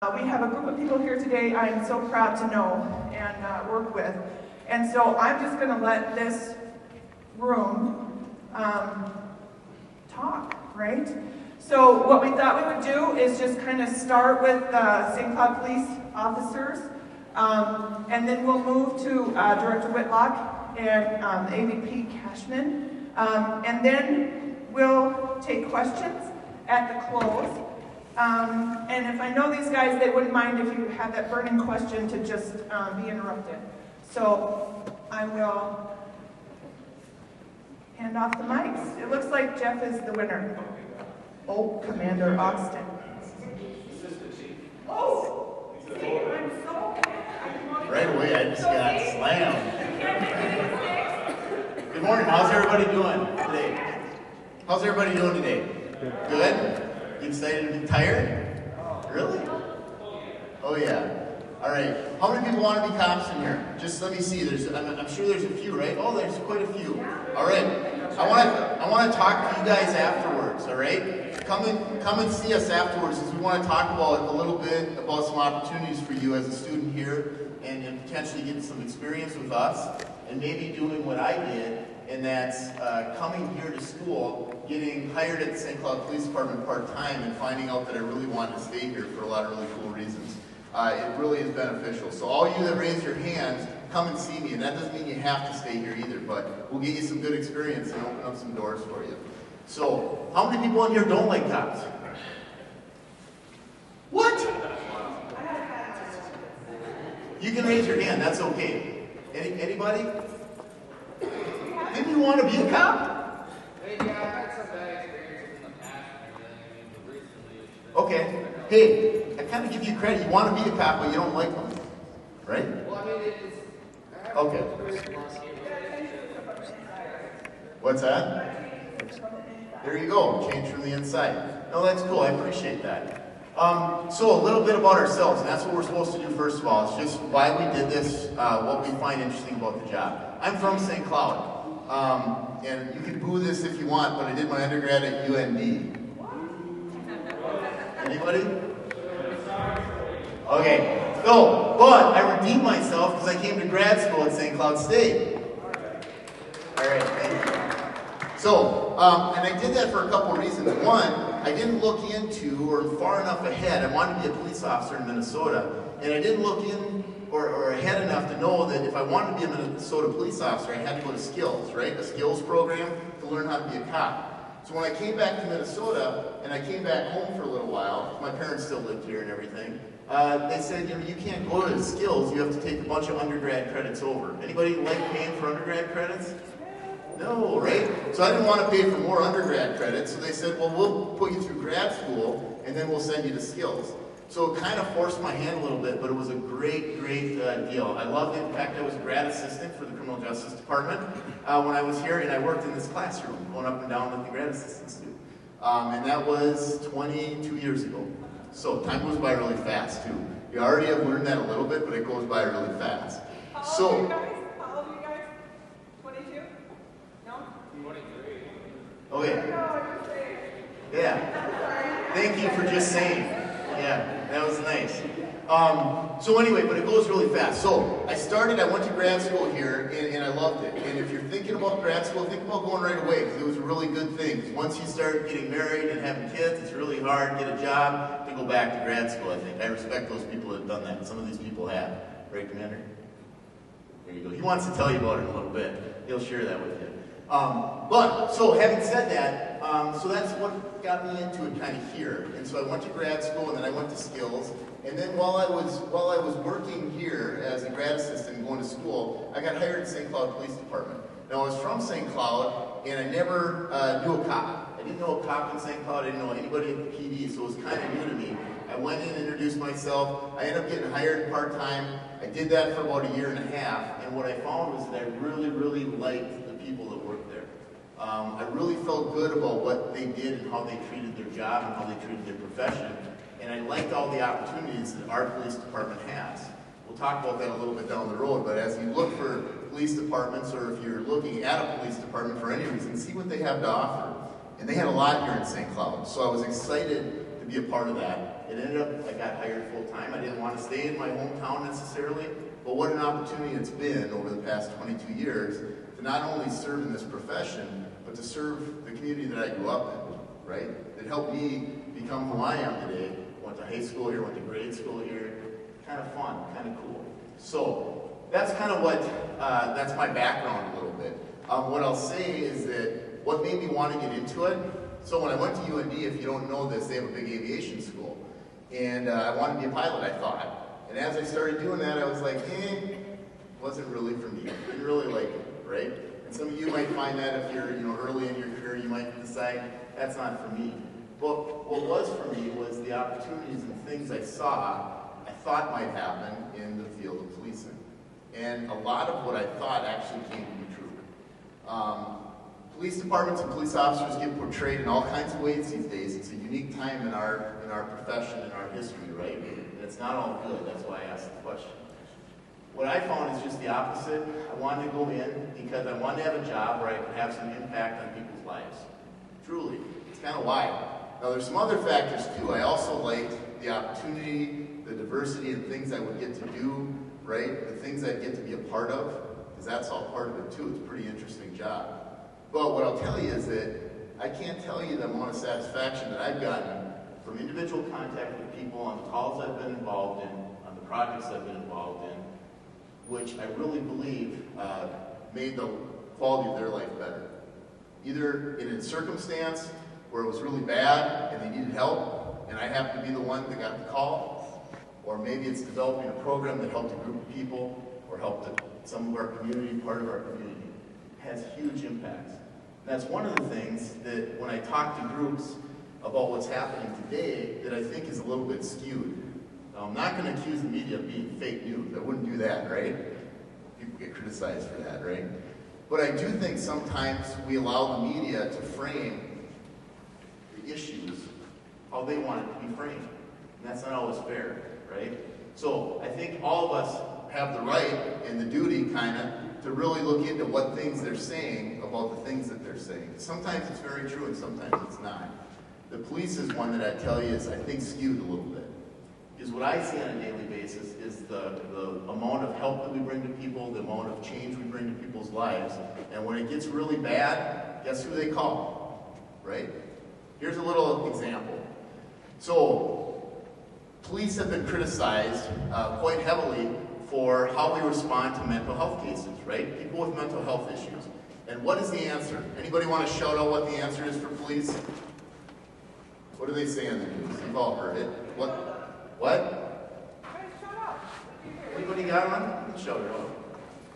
We have a group of people here today I am so proud to know and work with. And so I'm just going to let this room talk, right? So what we thought we would do is just kind of start with St. Cloud police officers, and then we'll move to Director Whitlock and AVP Cashman, and then we'll take questions at the close. And if I know these guys, they wouldn't mind if you have that burning question to just be interrupted. So I will hand off the mics. It looks like Jeff is the winner. Oh, Commander Austin. Oh, see, I'm so bad. Right away, I just got slammed. Good morning. How's everybody doing today? How's everybody doing today? Good? You excited to be tired? Really? Oh yeah. All right. How many people want to be cops in here? Just let me see. I'm sure there's a few, right? Oh, there's quite a few. All right. I want to talk to you guys afterwards. All right. Come and see us afterwards, because we want to talk about a little bit about some opportunities for you as a student here, and potentially getting some experience with us, and maybe doing what I did, and that's coming here to school, getting hired at the St. Cloud Police Department part-time, and finding out that I really wanted to stay here for a lot of really cool reasons. It really is beneficial. So all you that raise your hands, come and see me, and that doesn't mean you have to stay here either, but we'll get you some good experience and open up some doors for you. So, how many people in here don't like cops? What? You can raise your hand, that's okay. Anybody? Didn't you want to be a cop? Yeah, I had some bad experiences in the past and recently. Okay. Hey, I kind of give you credit. You want to be a cop, but you don't like them. Right? Well, I mean, it's... Okay. What's that? There you go. Change from the inside. No, that's cool. I appreciate that. So a little bit about ourselves, and that's what we're supposed to do first of all. It's just why we did this, what we find interesting about the job. I'm from St. Cloud, and you can boo this if you want, but I did my undergrad at UND. Anybody? Okay. So, but I redeemed myself because I came to grad school at St. Cloud State. All right, thank you. So, and I did that for a couple of reasons. One, I didn't look into or far enough ahead. I wanted to be a police officer in Minnesota, and I didn't look in or ahead enough to know that if I wanted to be a Minnesota police officer, I had to go to skills, right? A skills program to learn how to be a cop. So when I came back to Minnesota, and I came back home for a little while, my parents still lived here and everything, they said, you can't go to the skills, you have to take a bunch of undergrad credits over. Anybody like paying for undergrad credits? No, right? So I didn't want to pay for more undergrad credits, so they said, well, we'll put you through grad school, and then we'll send you to skills. So it kind of forced my hand a little bit, but it was a great, great deal. I loved it. In fact, I was a grad assistant for the Criminal Justice Department when I was here, and I worked in this classroom, going up and down with the grad assistants do. And that was 22 years ago. So time goes by really fast, too. You already have learned that a little bit, but it goes by really fast. How old are you guys? 22? No? 23. Okay. Yeah. Thank you for just saying. Yeah, that was nice. So anyway, but it goes really fast. So I went to grad school here, and I loved it. And if you're thinking about grad school, think about going right away, because it was a really good thing. Because once you start getting married and having kids, it's really hard to get a job to go back to grad school, I think. I respect those people that have done that. Some of these people have. Right, Commander? There you go. He wants to tell you about it in a little bit. He'll share that with you. So having said that, so that's what got me into it kind of here. And so I went to grad school, and then I went to skills. And then while I was working here as a grad assistant and going to school, I got hired at St. Cloud Police Department. Now I was from St. Cloud, and I never knew a cop. I didn't know a cop in St. Cloud. I didn't know anybody at the PD, so it was kind of new to me. I went in and introduced myself. I ended up getting hired part-time. I did that for about 1.5 years, and what I found was that I really, really liked the people that worked there. I really felt good about what they did and how they treated their job and how they treated their profession, and I liked all the opportunities that our police department has. We'll talk about that a little bit down the road, but as you look for police departments, or if you're looking at a police department for any reason, see what they have to offer. And they had a lot here in St. Cloud, so I was excited to be a part of that. It ended up, I got hired full time. I didn't want to stay in my hometown necessarily, but what an opportunity it's been over the past 22 years to not only serve in this profession, but to serve the community that I grew up in, right? It helped me become who I am today. Went to high school here, went to grade school here. Kind of fun, kind of cool. So that's kind of what, that's my background a little bit. What I'll say is that what made me want to get into it, so when I went to UND, if you don't know this, they have a big aviation school. And I wanted to be a pilot, I thought. And as I started doing that, I was like, wasn't really for me. Didn't really like it, right? And some of you might find that if you're early in your career, you might decide, that's not for me. But what was for me was the opportunities and things I saw, I thought might happen in the field of policing. And a lot of what I thought actually came to be true. Police departments and police officers get portrayed in all kinds of ways these days. It's a unique time in our profession, in our history, right? And it's not all good. That's why I asked the question. What I found is just the opposite. I wanted to go in because I wanted to have a job where I could have some impact on people's lives. Truly. It's kind of why. Now there's some other factors too. I also liked the opportunity, the diversity and things I would get to do, right? The things I'd get to be a part of, because that's all part of it too. It's a pretty interesting job. But what I'll tell you is that I can't tell you the amount of satisfaction that I've gotten from individual contact with people on the calls I've been involved in, on the projects I've been involved in, which I really believe made the quality of their life better. Either in a circumstance where it was really bad and they needed help, and I happened to be the one that got the call, or maybe it's developing a program that helped a group of people, or helped some of our community, part of our community. It has huge impacts. And that's one of the things that when I talk to groups about what's happening today, that I think is a little bit skewed. Now, I'm not going to accuse the media of being fake news. I wouldn't do that, right? People get criticized for that, right? But I do think sometimes we allow the media to frame the issues how they want it to be framed. And that's not always fair, right? So I think all of us have the right and the duty, kind of, to really look into what things they're saying about the things that they're saying. Sometimes it's very true and sometimes it's not. The police is one that I tell you is, I think, skewed a little bit. Because what I see on a daily basis is the amount of help that we bring to people, the amount of change we bring to people's lives. And when it gets really bad, guess who they call, right? Here's a little example. So, police have been criticized quite heavily for how we respond to mental health cases, right? People with mental health issues. And what is the answer? Anybody want to shout out what the answer is for police? What do they say on the news? You've all heard it. What? Shut up. Anybody got one? Shout it out.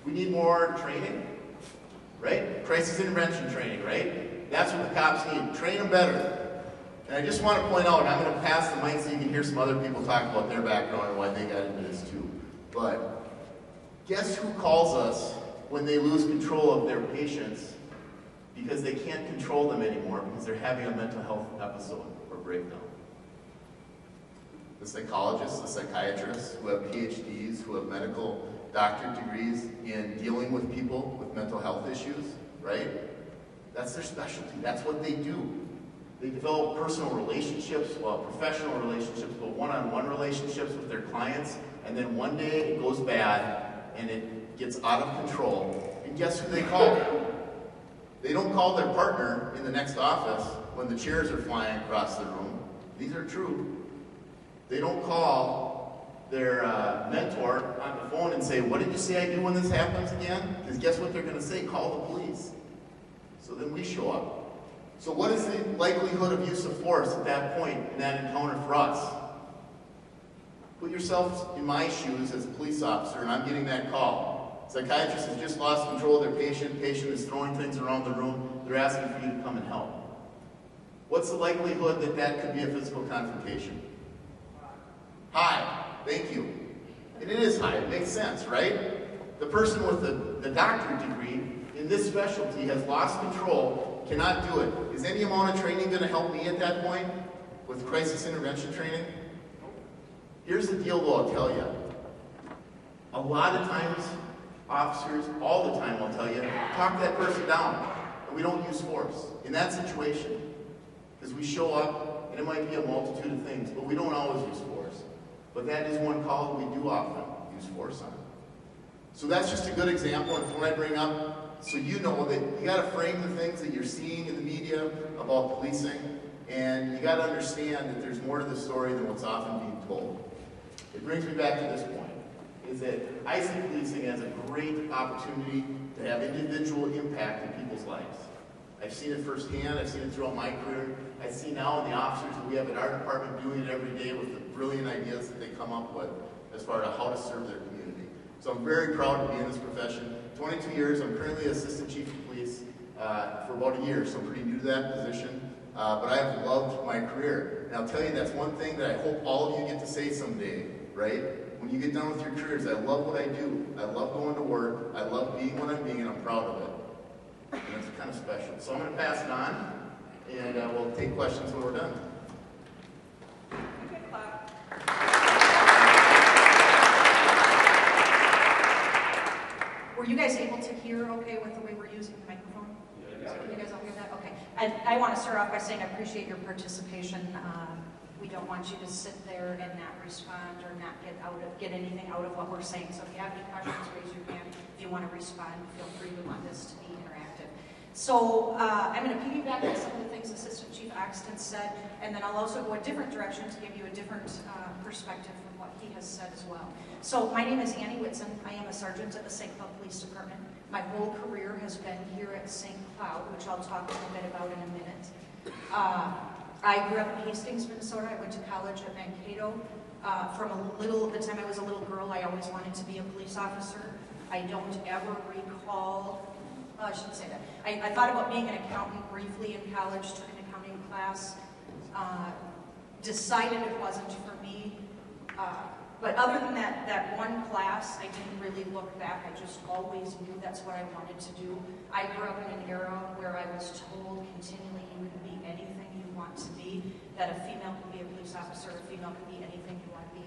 We need more training, right? Crisis intervention training, right? That's what the cops need. Train them better. And I just want to point out, and I'm going to pass the mic so you can hear some other people talk about their background and why they got into this too. But guess who calls us when they lose control of their patients because they can't control them anymore because they're having a mental health episode or breakdown? The psychologists, the psychiatrists who have PhDs, who have medical doctorate degrees in dealing with people with mental health issues, right? That's their specialty. That's what they do. They develop personal relationships, professional relationships, but one-on-one relationships with their clients, and then one day it goes bad and it gets out of control. And guess who they call? They don't call their partner in the next office when the chairs are flying across the room. These are true. They don't call their mentor on the phone and say, "What did you say I do when this happens again?" Because guess what they're going to say? Call the police. So then we show up. So what is the likelihood of use of force at that point in that encounter for us? Put yourself in my shoes as a police officer and I'm getting that call. Psychiatrist has just lost control of their patient. Patient is throwing things around the room. They're asking for you to come and help. What's the likelihood that that could be a physical confrontation? High. Thank you. And it is high. It makes sense, right? The person with the doctorate degree in this specialty has lost control, cannot do it. Is any amount of training going to help me at that point with crisis intervention training? Here's the deal, though, I'll tell you. A lot of times, officers, all the time, I'll tell you, talk that person down. And we don't use force in that situation. Because we show up, and it might be a multitude of things, but we don't always use force. But that is one call that we do often use force on. So that's just a good example, and when I bring up, so you know that you got to frame the things that you're seeing in the media about policing, and you got to understand that there's more to the story than what's often being told. It brings me back to this point, is that I see policing as a great opportunity to have individual impact in people's lives. I've seen it firsthand, I've seen it throughout my career. I see now in the officers that we have at our department doing it every day with the brilliant ideas that they come up with as far as how to serve their community. So I'm very proud to be in this profession. 22 years, I'm currently Assistant Chief of Police for about a year, so I'm pretty new to that position. But I have loved my career. And I'll tell you, that's one thing that I hope all of you get to say someday, right? When you get done with your careers, I love what I do. I love going to work. I love being what I'm being, and I'm proud of it. And it's kind of special. So I'm going to pass it on, and we'll take questions when we're done. Were you guys able to hear okay with the way we're using the microphone? Yeah. You guys all hear that? Okay. I want to start off by saying I appreciate your participation. We don't want you to sit there and not respond or not get anything out of what we're saying. So if you have any questions, raise your hand. If you want to respond, feel free. We want this to be interactive. So I'm going to piggyback on some of the things Assistant Chief Axton said, and then I'll also go a different direction to give you a different perspective from what he has said as well. So my name is Annie Whitson. I am a sergeant at the St. Cloud Police Department. My whole career has been here at St. Cloud, which I'll talk a little bit about in a minute. I grew up in Hastings, Minnesota. I went to college at Mankato. The time I was a little girl, I always wanted to be a police officer. I don't ever recall, I shouldn't say that. I thought about being an accountant briefly in college, took an accounting class, decided it wasn't for me. But other than that one class, I didn't really look back. I just always knew that's what I wanted to do. I grew up in an era where I was told continually you can be anything you want to be, that a female can be a police officer, a female can be anything you want to be.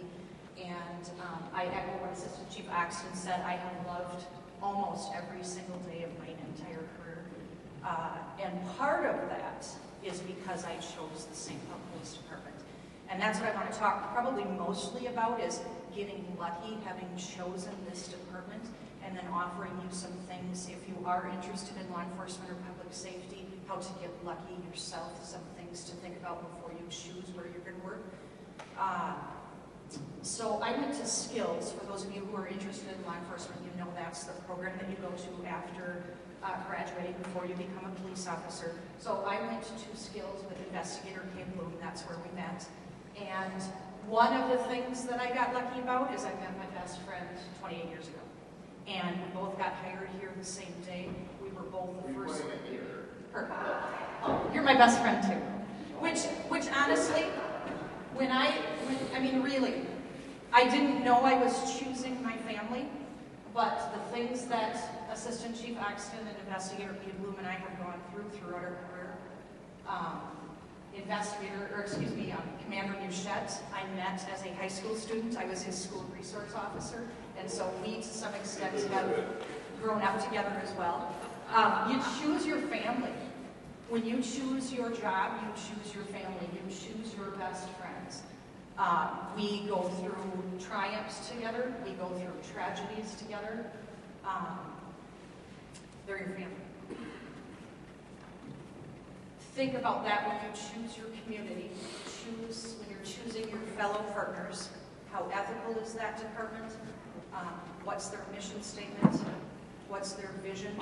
And I echo what Assistant Chief Axton said. I have loved almost every single day of my entire career. And part of that is because I chose the St. Cloud Police Department. And that's what I want to talk probably mostly about, is getting lucky, having chosen this department, and then offering you some things if you are interested in law enforcement or public safety, how to get lucky yourself, some things to think about before you choose where you're going to work. So I went to Skills. For those of you who are interested in law enforcement, you know that's the program that you go to after graduating before you become a police officer. So I went to Skills with Investigator Kay Bloom. That's where we met. And one of the things that I got lucky about is I met my best friend 28 years ago. And we both got hired here the same day. We were both the first. Perfect. Oh, you're my best friend too. Which honestly, really, I didn't know I was choosing my family, but the things that Assistant Chief Axton and Investigator Kay Bloom and I have gone through throughout our career, Commander Muschette, I met as a high school student. I was his school resource officer, and so we, to some extent, have grown up together as well. You choose your family. When you choose your job, you choose your family. You choose your best friends. We go through triumphs together. We go through tragedies together. They're your family. Think about that when you choose your community. When you're choosing your fellow partners. How ethical is that department? What's their mission statement? What's their vision?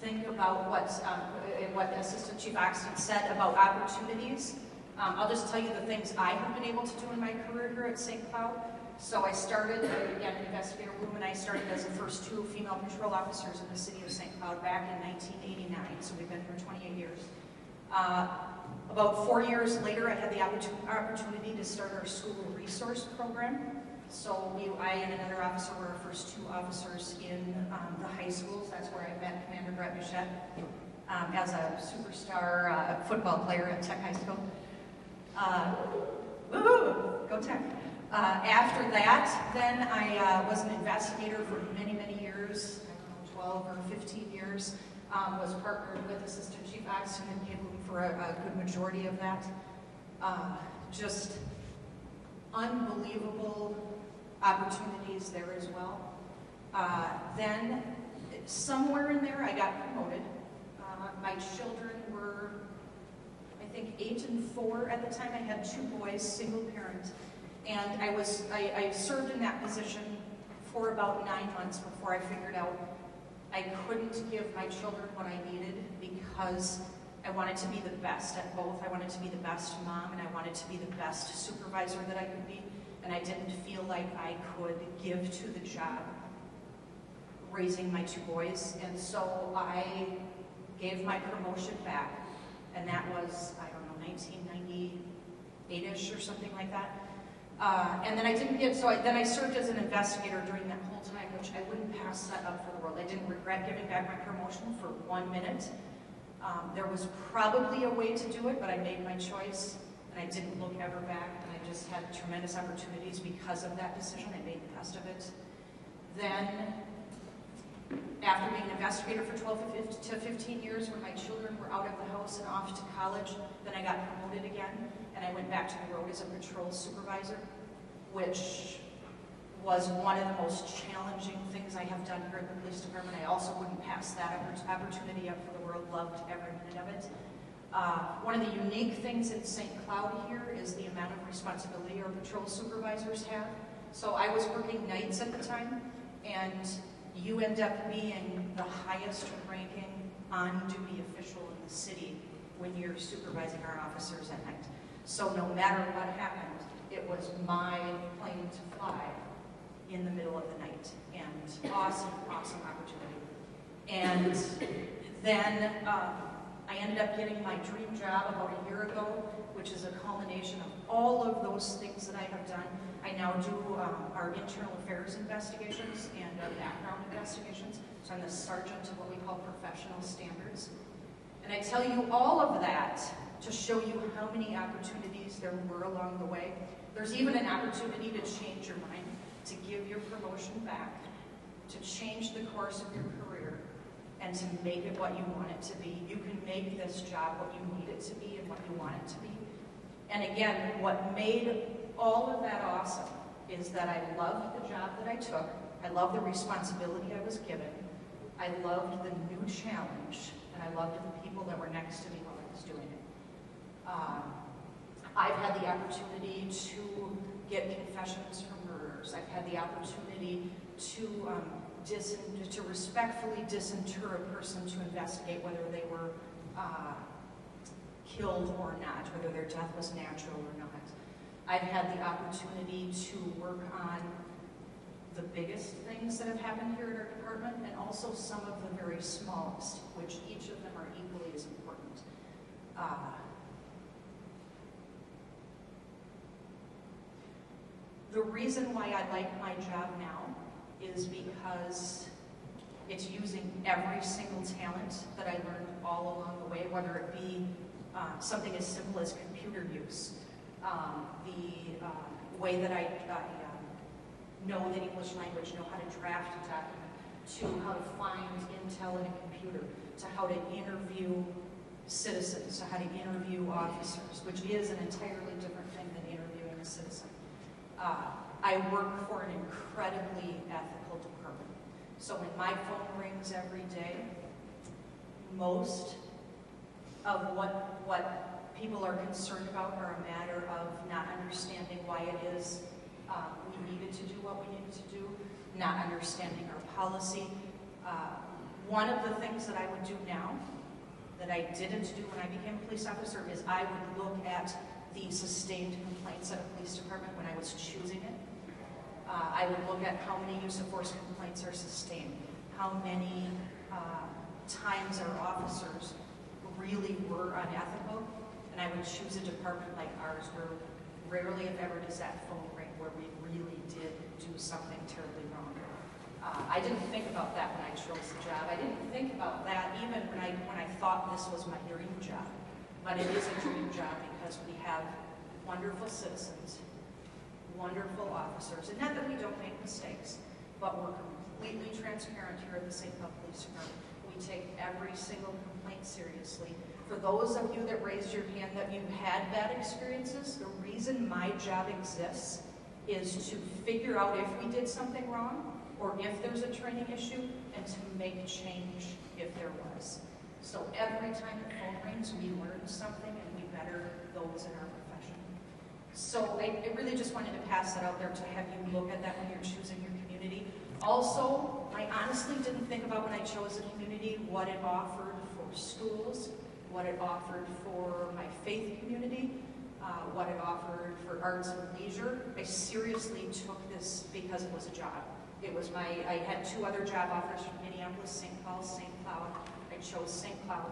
Think about what Assistant Chief Axton said about opportunities. I'll just tell you the things I have been able to do in my career here at St. Cloud. So I started, again, Investigator Bloom and I started as the first two female patrol officers in the city of St. Cloud back in 1989, so we've been here 28 years. About 4 years later, I had the opportunity to start our school resource program. So I and another officer were our first two officers in the high schools. That's where I met Commander Brett Muschette as a superstar football player at Tech High School. Go Tech. After that, then I was an investigator for many, many years, I don't know, 12 or 15 years. Was partnered with Assistant Chief Axton and Kay Bloom for a good majority of that. Just unbelievable opportunities there as well. Then, somewhere in there, I got promoted. My children were, I think, 8 and 4 at the time. I had 2 boys, single parent. And I served in that position for about 9 months before I figured out I couldn't give my children what I needed because I wanted to be the best at both. I wanted to be the best mom and I wanted to be the best supervisor that I could be. And I didn't feel like I could give to the job raising my 2 boys. And so I gave my promotion back. And that was, I don't know, 1998-ish or something like that. And then I didn't get, then I served as an investigator during that whole time, which I wouldn't pass that up for the world. I didn't regret giving back my promotion for 1 minute. There was probably a way to do it, but I made my choice, and I didn't look ever back, and I just had tremendous opportunities because of that decision. I made the best of it. Then, after being an investigator for 12 to 15 years, when my children were out of the house and off to college, then I got promoted again, and I went back to the road as a patrol supervisor, which was one of the most challenging things I have done here at the police department. I also wouldn't pass that opportunity up for the world, loved every minute of it. One of the unique things in St. Cloud here is the amount of responsibility our patrol supervisors have. So I was working nights at the time, and you end up being the highest ranking on-duty official in the city when you're supervising our officers at night. So no matter what happened, it was my plane to fly in the middle of the night. And awesome, awesome opportunity. And then I ended up getting my dream job about a year ago, which is a culmination of all of those things that I have done. I now do our internal affairs investigations and background investigations. So I'm the sergeant of what we call professional standards. And I tell you all of that to show you how many opportunities there were along the way. There's even an opportunity to change your mind, to give your promotion back, to change the course of your career, and to make it what you want it to be. You can make this job what you need it to be and what you want it to be. And again, what made all of that awesome is that I loved the job that I took. I loved the responsibility I was given. I loved the new challenge, and I loved the people that were next to me while I was doing it. I've had the opportunity to get confessions from murderers. I've had the opportunity to respectfully disinter a person to investigate whether they were killed or not, whether their death was natural or not. I've had the opportunity to work on the biggest things that have happened here at our department and also some of the very smallest, which each of them are equally as important. The reason why I like my job now is because it's using every single talent that I learned all along the way, whether it be something as simple as computer use, the way that I know the English language, know how to draft a document, to how to find intel in a computer, to how to interview citizens, to how to interview officers, which is an entirely different thing than interviewing a citizen. I work for an incredibly ethical department. So when my phone rings every day, most of what people are concerned about are a matter of not understanding why it is we needed to do what we needed to do, not understanding our policy. One of the things that I would do now that I didn't do when I became a police officer is I would look at the sustained complaints at a police department when I was choosing it. I would look at how many use of force complaints are sustained, how many times our officers really were unethical, and I would choose a department like ours where rarely if ever does that phone ring where we really did do something terribly wrong. I didn't think about that when I chose the job. I didn't think about that even when I thought this was my dream job. But it is a dream job because we have wonderful citizens, wonderful officers, and not that we don't make mistakes, but we're completely transparent here at the St. Cloud Police Department. We take every single complaint seriously. For For those of you that raised your hand that you've had bad experiences, the reason my job exists is to figure out if we did something wrong or if there's a training issue and to make change if there was. So every time the phone rings, we learn something and we better those in our profession. So I really just wanted to pass that out there to have you look at that when you're choosing your community. Also, I honestly didn't think about when I chose a community what it offered for schools, what it offered for my faith community, what it offered for arts and leisure. I seriously took this because it was a job. I had 2 other job offers from Minneapolis, St. Paul, St. Cloud. I chose St. Cloud.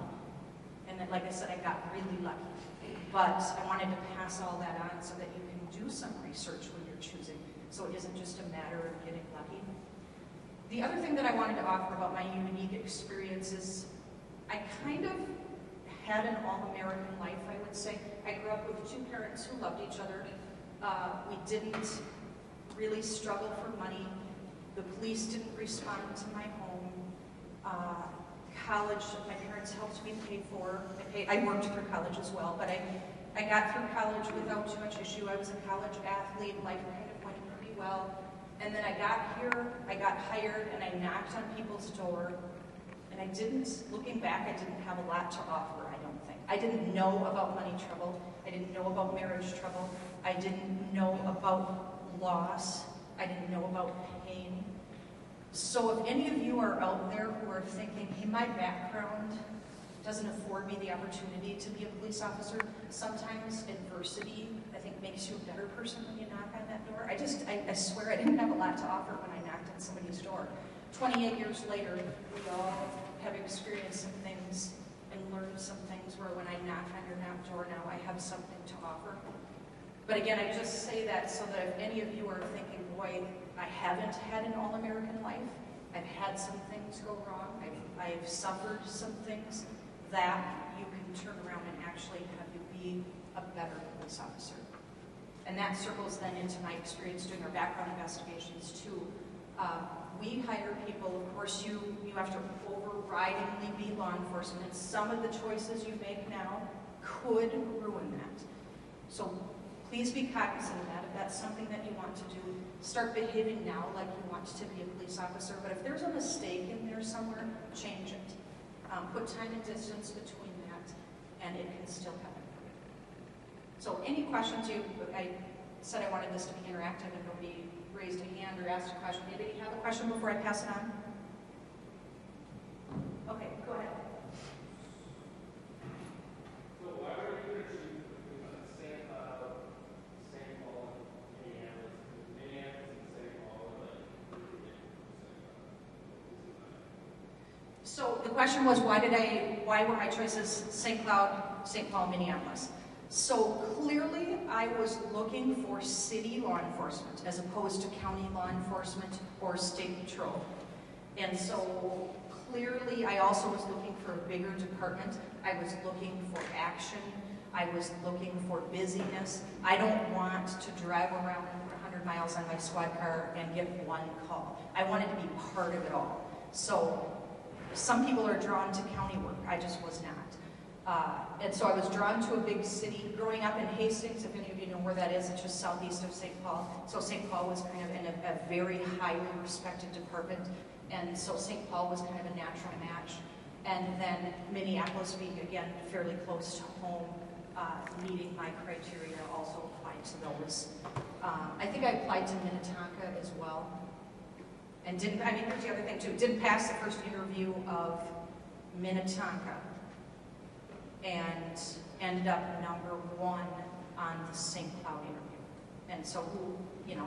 And then, like I said, I got really lucky. But I wanted to pass all that on so that you can do some research when you're choosing. So it isn't just a matter of getting lucky. The other thing that I wanted to offer about my unique experience is I kind of had an all-American life, I would say. I grew up with 2 parents who loved each other. We didn't really struggle for money. The police didn't respond to my home. College, my parents helped me pay for. I worked through college as well, but I got through college without too much issue. I was a college athlete, life kind of went pretty well. And then I got here, I got hired, and I knocked on people's door. And looking back, I didn't have a lot to offer, I don't think. I didn't know about money trouble. I didn't know about marriage trouble. I didn't know about loss. I didn't know about pain. So if any of you are out there who are thinking, hey, my background doesn't afford me the opportunity to be a police officer, sometimes adversity, I think, makes you a better person when you knock on that door. I swear I didn't have a lot to offer when I knocked on somebody's door. 28 years later, we all have experienced some things and learned some things where when I knock on your door now, I have something to offer. But again, I just say that so that if any of you are thinking, boy, I haven't had an all-American life, I've had some things go wrong, I've suffered some things, that you can turn around and actually have you be a better police officer. And that circles then into my experience doing our background investigations too. We hire people, of course, you have to overridingly be law enforcement, and some of the choices you make now could ruin that. So please be cognizant of that. If that's something that you want to do, start behaving now like you want to be a police officer. But if there's a mistake in there somewhere, change it. Put time and distance between that, and it can still happen for you. So any questions? I said I wanted this to be interactive, and nobody raised a hand or asked a question. Anybody have a question before I pass it on? Okay, go ahead. So why were you going to choose between St. Paul and Minneapolis? Minneapolis and St. Paul are like So the question was, why were my choices St. Cloud, St. Paul, Minneapolis? So clearly I was looking for city law enforcement as opposed to county law enforcement or state patrol. And so clearly I also was looking for a bigger department. I was looking for action. I was looking for busyness. I don't want to drive around 100 miles on my squad car and get one call. I wanted to be part of it all. So some people are drawn to county work. I just was not. And so I was drawn to a big city. Growing up in Hastings, if any of you know where that is, it's just southeast of St. Paul. So St. Paul was kind of in a very highly respected department. And so St. Paul was kind of a natural match. And then Minneapolis being, again, fairly close to home, meeting my criteria, also applied to those. I think I applied to Minnetonka as well. And here's the other thing too, didn't pass the first interview of Minnetonka and ended up #1 on the St. Cloud interview. And so,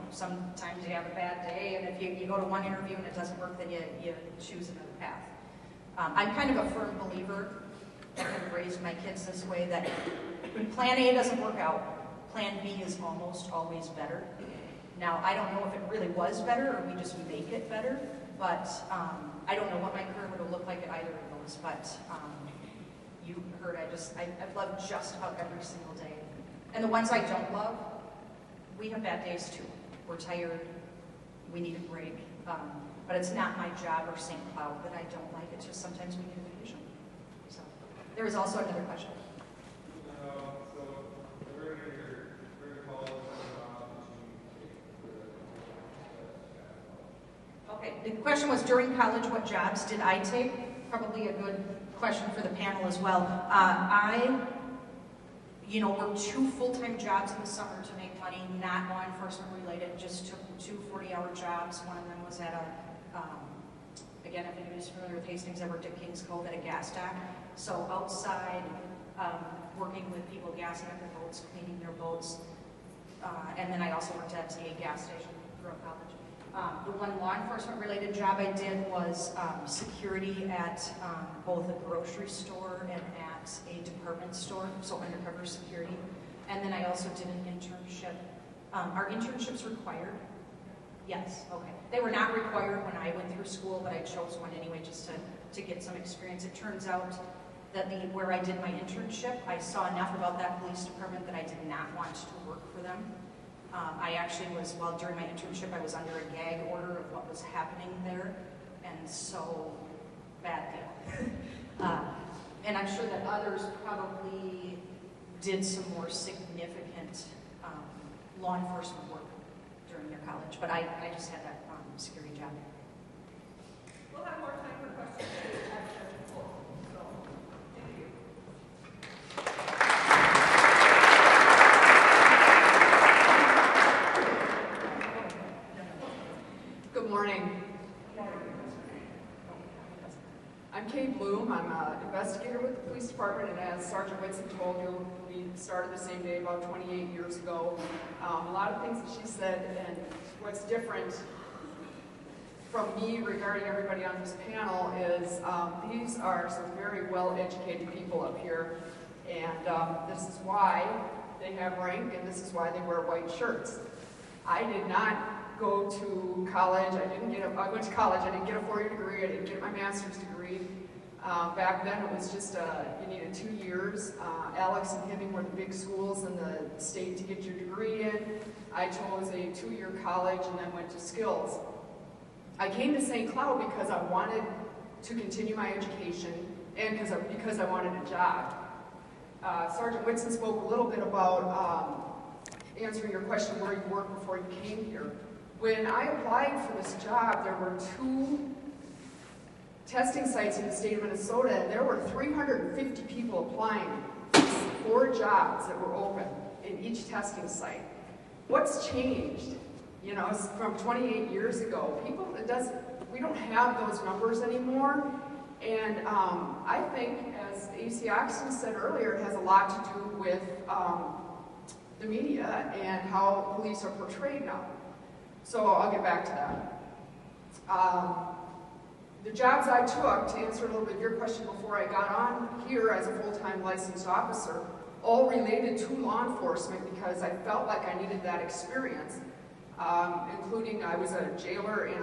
sometimes you have a bad day, and if you go to one interview and it doesn't work, then you choose another path. I'm kind of a firm believer, I have raised my kids this way, that when plan A doesn't work out, plan B is almost always better. Now, I don't know if it really was better or we just make it better, but I don't know what my career would have looked like at either of those, but you heard, I've loved just about every single day. And the ones I don't love, we have bad days too. We're tired, we need a break, but it's not my job or St. Cloud that I don't like, it's just sometimes we need a vacation. So. There was also another question. So during college, Okay, the question was during college, what jobs did I take? Probably a good question for the panel as well. I worked 2 full-time jobs in the summer to make money, not law enforcement related, just took 2 40-hour jobs. One of them was at again, if anybody's familiar with Hastings, I worked at Kings Cove at a gas dock. So outside, working with people gassing up their boats, cleaning their boats. And then I also worked at a gas station throughout college. The one law enforcement related job I did was security at both a grocery store and at a department store, so undercover security. And then I also did an internship. Are internships required? Yes, okay. They were not required when I went through school, but I chose one anyway just to get some experience. It turns out that where I did my internship, I saw enough about that police department that I did not want to work for them. I actually was, during my internship, I was under a gag order of what was happening there, and so, bad deal. And I'm sure that others probably did some more significant law enforcement work during their college, but I just had that security job. We'll have more time for questions. Good morning. I'm Kate Bloom. I'm an investigator with the police department, and as Sergeant Whitson told you, we started the same day about 28 years ago. A lot of things that she said, and what's different from me regarding everybody on this panel is these are some very well-educated people up here, and this is why they have rank, and this is why they wear white shirts. I did not go to college. I went to college. I didn't get a 4-year degree. I didn't get my master's degree. Back then, it was just you needed 2 years. Alex and Hibbing were the big schools in the state to get your degree in. I chose a 2-year college and then went to skills. I came to St. Cloud because I wanted to continue my education and because I wanted a job. Sergeant Whitson spoke a little bit about answering your question where you worked before you came here. When I applied for this job, there were 2 testing sites in the state of Minnesota, and there were 350 people applying for 4 jobs that were open in each testing site. What's changed? You know, from 28 years ago, we don't have those numbers anymore, and I think, as A.C. Oxton said earlier, it has a lot to do with the media and how police are portrayed now. So I'll get back to that. The jobs I took, to answer a little bit of your question before I got on here as a full-time licensed officer, all related to law enforcement because I felt like I needed that experience, including I was a jailer in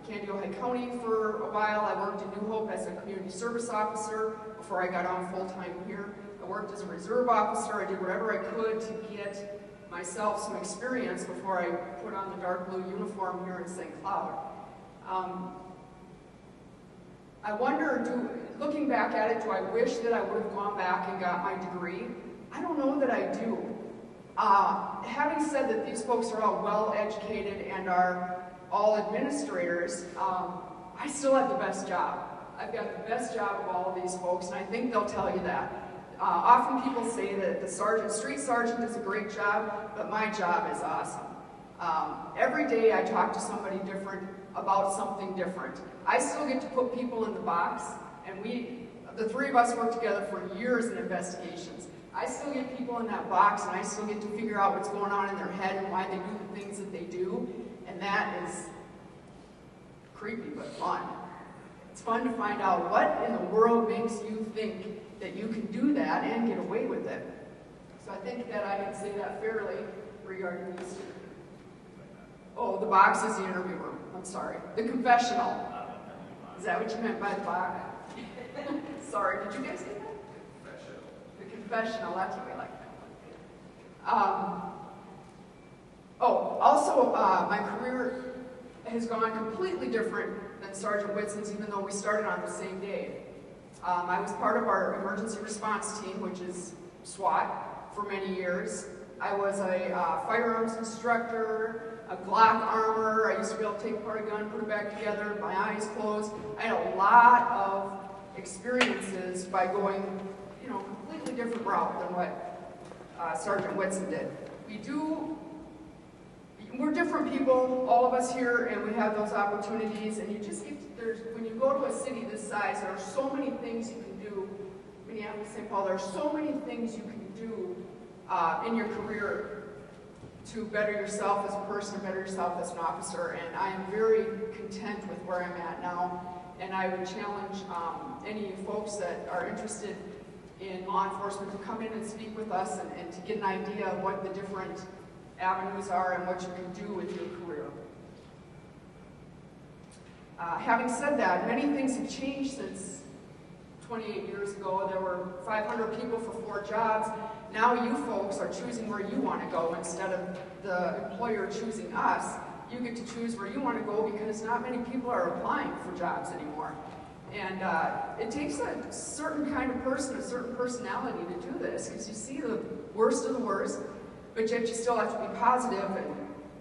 Candy, Ohio County for a while. I worked in New Hope as a community service officer before I got on full-time here. I worked as a reserve officer. I did whatever I could to get myself some experience before I put on the dark blue uniform here in St. Cloud. I wonder, looking back at it, do I wish that I would have gone back and got my degree? I don't know that I do. Having said that these folks are all well-educated and are all administrators, I still have the best job. I've got the best job of all of these folks, and I think they'll tell you that. Often people say that the street sergeant does a great job, but my job is awesome. Every day I talk to somebody different about something different. I still get to put people in the box, and the 3 of us work together for years in investigations. I still get people in that box, and I still get to figure out what's going on in their head and why they do the things that they do, and that is creepy but fun. It's fun to find out what in the world makes you think that you can do that and get away with it. So I think that I can say that fairly regarding these. Oh, the box is the interview room. I'm sorry. The confessional. Is that what you meant by the box? Sorry, did you guys say that? The confessional, that's what we like. Also, my career has gone completely different than Sergeant Whitson's, even though we started on the same day. I was part of our emergency response team, which is SWAT, for many years. I was a firearms instructor, a Glock armor. I used to be able to take apart a gun, put it back together, my eyes closed. I had a lot of experiences by going, you know, completely different route than what Sergeant Whitson did. We're different people, all of us here, and we have those opportunities, and you just get, when you go to a city this size, there are so many things you can do. Minneapolis, St. Paul, there are so many things you can do in your career to better yourself as a person, better yourself as an officer, and I am very content with where I'm at now, and I would challenge any folks that are interested in law enforcement to come in and speak with us and to get an idea of what the different avenues are and what you can do with your career. Having said that, many things have changed since 28 years ago. There were 500 people for 4 jobs. Now you folks are choosing where you want to go instead of the employer choosing us. You get to choose where you want to go because not many people are applying for jobs anymore. And it takes a certain kind of person, a certain personality to do this, because you see the worst of the worst, but yet you still have to be positive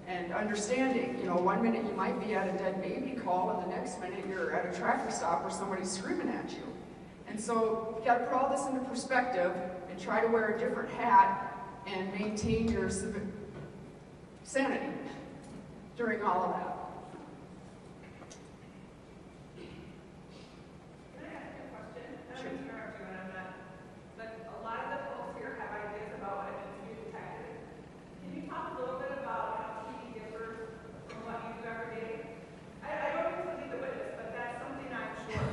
and understanding. You know, one minute you might be at a dead baby call, and the next minute you're at a traffic stop where somebody's screaming at you. And so you got to put all this into perspective and try to wear a different hat and maintain your sanity during all of that. Can I ask you a question? I don't mean to interrupt you, and I'm not, but a lot of the folks here have ideas about what it means to be a detective. Can you talk a little bit about how TV differs from what you do every day? I don't mean to lead the witness, but that's something I'm sure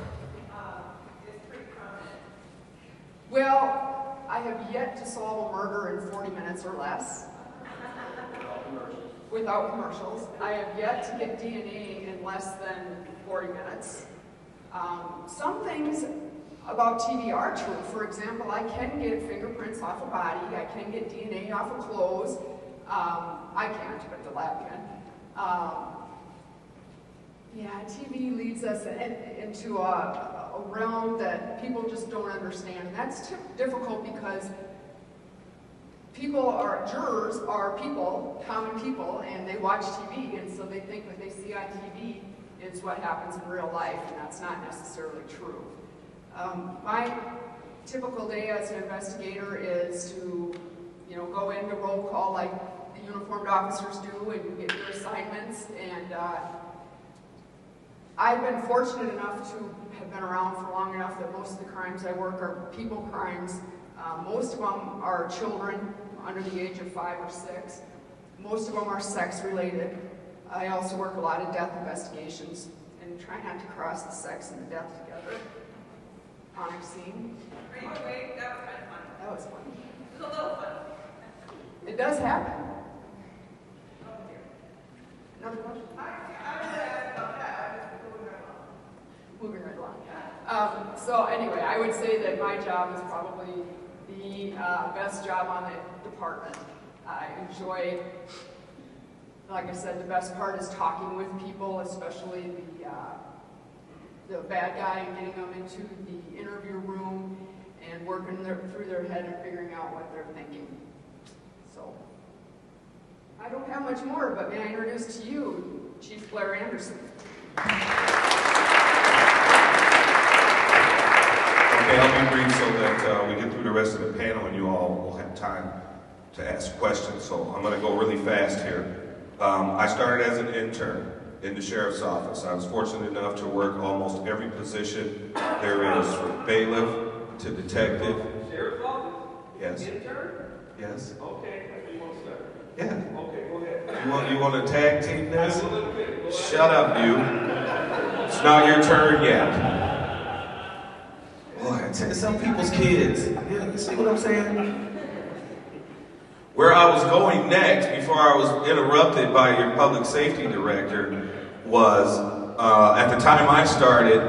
is pretty prominent. Well, I have yet to solve a murder in 40 minutes or less. Without commercials. I have yet to get DNA in less than 40 minutes. Some things about TV are true. For example, I can get fingerprints off a body. I can get DNA off of clothes. I can't, but the lab can. Yeah, TV leads us into a realm that people just don't understand. And that's difficult because jurors are people, common people, and they watch TV, and so they think what they see on TV is what happens in real life, and that's not necessarily true. My typical day as an investigator is to, you know, go into roll call like the uniformed officers do, and you get your assignments, and I've been fortunate enough to have been around for long enough that most of the crimes I work are people crimes. Most of them are children under the age of 5 or 6. Most of them are sex related. I also work a lot of death investigations and try not to cross the sex and the death together on a scene. Are you awake? That was kind of fun. That was funny. It was a little fun. It does happen. Oh dear. Another question? I was going to ask about that. I was moving right along. Moving right along. So anyway, I would say that my job is probably the best job on the department. I enjoy, like I said, the best part is talking with people, especially the bad guy, and getting them into the interview room and working through their head and figuring out what they're thinking. So, I don't have much more, but may I introduce to you Chief Blair Anderson. Okay, I'll be brief so that we get through the rest of the panel and you all will have time to ask questions. So I'm going to go really fast here. I started as an intern in the sheriff's office. I was fortunate enough to work almost every position there is, from bailiff to detective. Sheriff's office? Yes. Intern? Yes. Okay, you want to start? Yeah. Okay, go ahead. You want to tag team this? I will admit, go ahead. Shut up, you. It's not your turn yet. Boy, some people's kids. You see what I'm saying? Where I was going next, before I was interrupted by your public safety director, was at the time I started,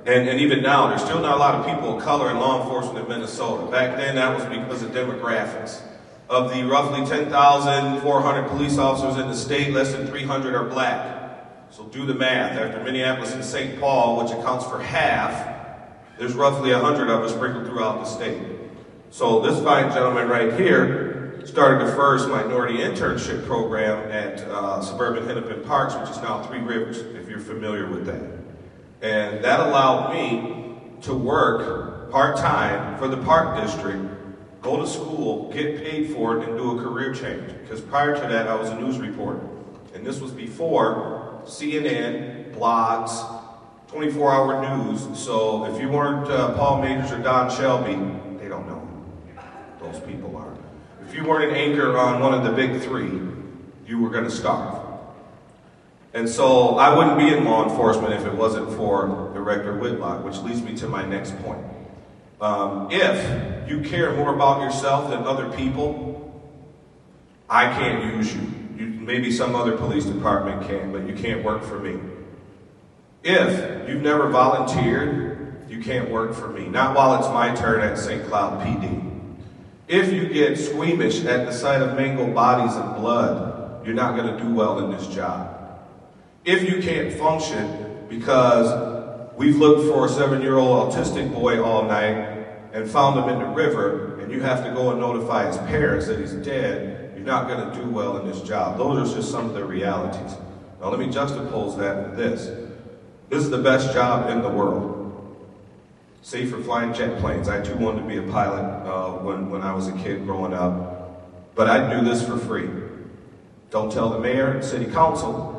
and even now, there's still not a lot of people of color in law enforcement in Minnesota. Back then, that was because of demographics. Of the roughly 10,400 police officers in the state, less than 300 are black. So do the math. After Minneapolis and St. Paul, which accounts for half, There's roughly 100 of us sprinkled throughout the state. So this fine gentleman right here started the first minority internship program at suburban Hennepin Parks, which is now Three Rivers, if you're familiar with that. And that allowed me to work part-time for the Park District, go to school, get paid for it, and do a career change. Because prior to that, I was a news reporter. And this was before CNN, blogs, 24-hour news. So if you weren't Paul Majors or Don Shelby, they don't know who those people are. If you weren't an anchor on one of the big three, you were going to starve. And so I wouldn't be in law enforcement if it wasn't for Director Whitlock, which leads me to my next point. If you care more about yourself than other people, I can't use you. Maybe some other police department can, but you can't work for me. If you've never volunteered, you can't work for me. Not while it's my turn at St. Cloud PD. If you get squeamish at the sight of mangled bodies and blood, you're not going to do well in this job. If you can't function because we've looked for a 7-year-old autistic boy all night and found him in the river, and you have to go and notify his parents that he's dead, you're not going to do well in this job. Those are just some of the realities. Now let me juxtapose that with this. This is the best job in the world. Save for flying jet planes. I too wanted to be a pilot when I was a kid growing up. But I do this for free. Don't tell the mayor and city council,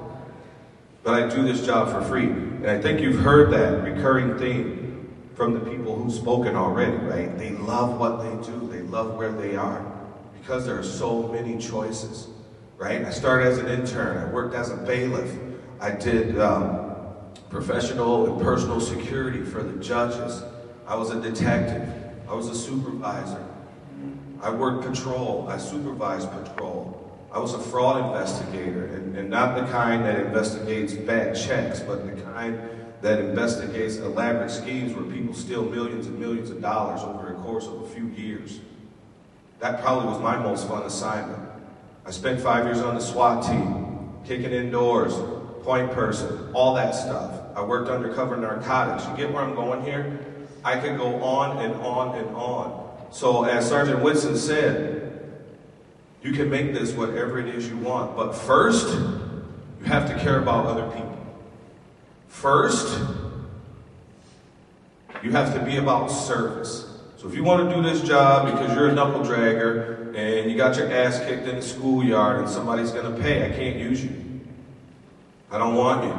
but I do this job for free. And I think you've heard that recurring theme from the people who've spoken already, right? They love what they do. They love where they are because there are so many choices, right? I started as an intern. I worked as a bailiff. I did professional and personal security for the judges. I was a detective. I was a supervisor. I worked patrol. I supervised patrol. I was a fraud investigator, and not the kind that investigates bad checks, but the kind that investigates elaborate schemes where people steal millions and millions of dollars over the course of a few years. That probably was my most fun assignment. I spent 5 years on the SWAT team, kicking indoors, point person, all that stuff. I worked undercover narcotics. You get where I'm going here? I could go on and on and on. So as Sergeant Whitson said, you can make this whatever it is you want, but first, you have to care about other people. First, you have to be about service. So if you want to do this job because you're a knuckle dragger and you got your ass kicked in the schoolyard and somebody's going to pay, I can't use you. I don't want you.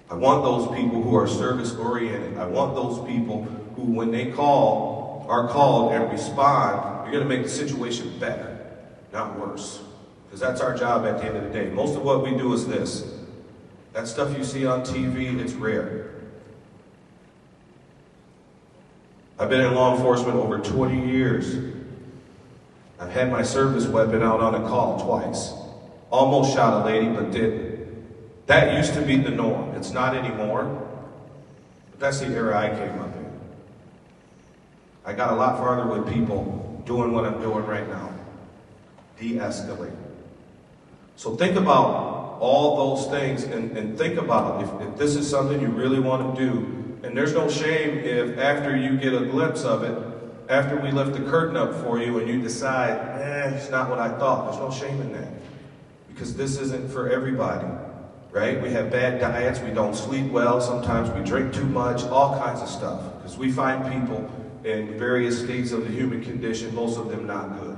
I want those people who are service-oriented. I want those people who, when they are called and respond, you're going to make the situation better, not worse. Because that's our job at the end of the day. Most of what we do is this. That stuff you see on TV, it's rare. I've been in law enforcement over 20 years. I've had my service weapon out on a call twice. Almost shot a lady, but didn't. That used to be the norm. It's not anymore. But that's the era I came up in. I got a lot farther with people doing what I'm doing right now. De-escalate. So think about all those things and think about if this is something you really want to do. And there's no shame if after you get a glimpse of it, after we lift the curtain up for you and you decide, it's not what I thought. There's no shame in that. Because this isn't for everybody, right? We have bad diets, we don't sleep well, sometimes we drink too much, all kinds of stuff. Because we find people in various states of the human condition, most of them not good.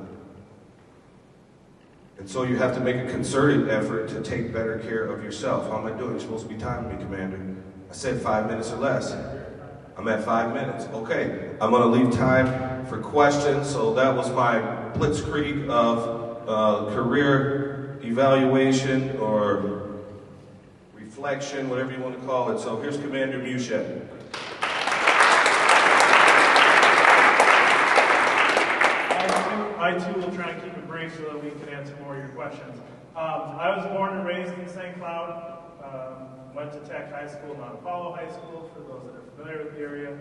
And so you have to make a concerted effort to take better care of yourself. How am I doing? You're supposed to be timing me, Commander. I said 5 minutes or less. I'm at 5 minutes. Okay, I'm going to leave time for questions. So that was my blitzkrieg of career evaluation or reflection, whatever you want to call it. So here's Commander Muschet. I too will try and keep it brief so that we can answer more of your questions. I was born and raised in St. Cloud. Went to Tech High School, Mount Apollo High School, for those that are familiar with the area.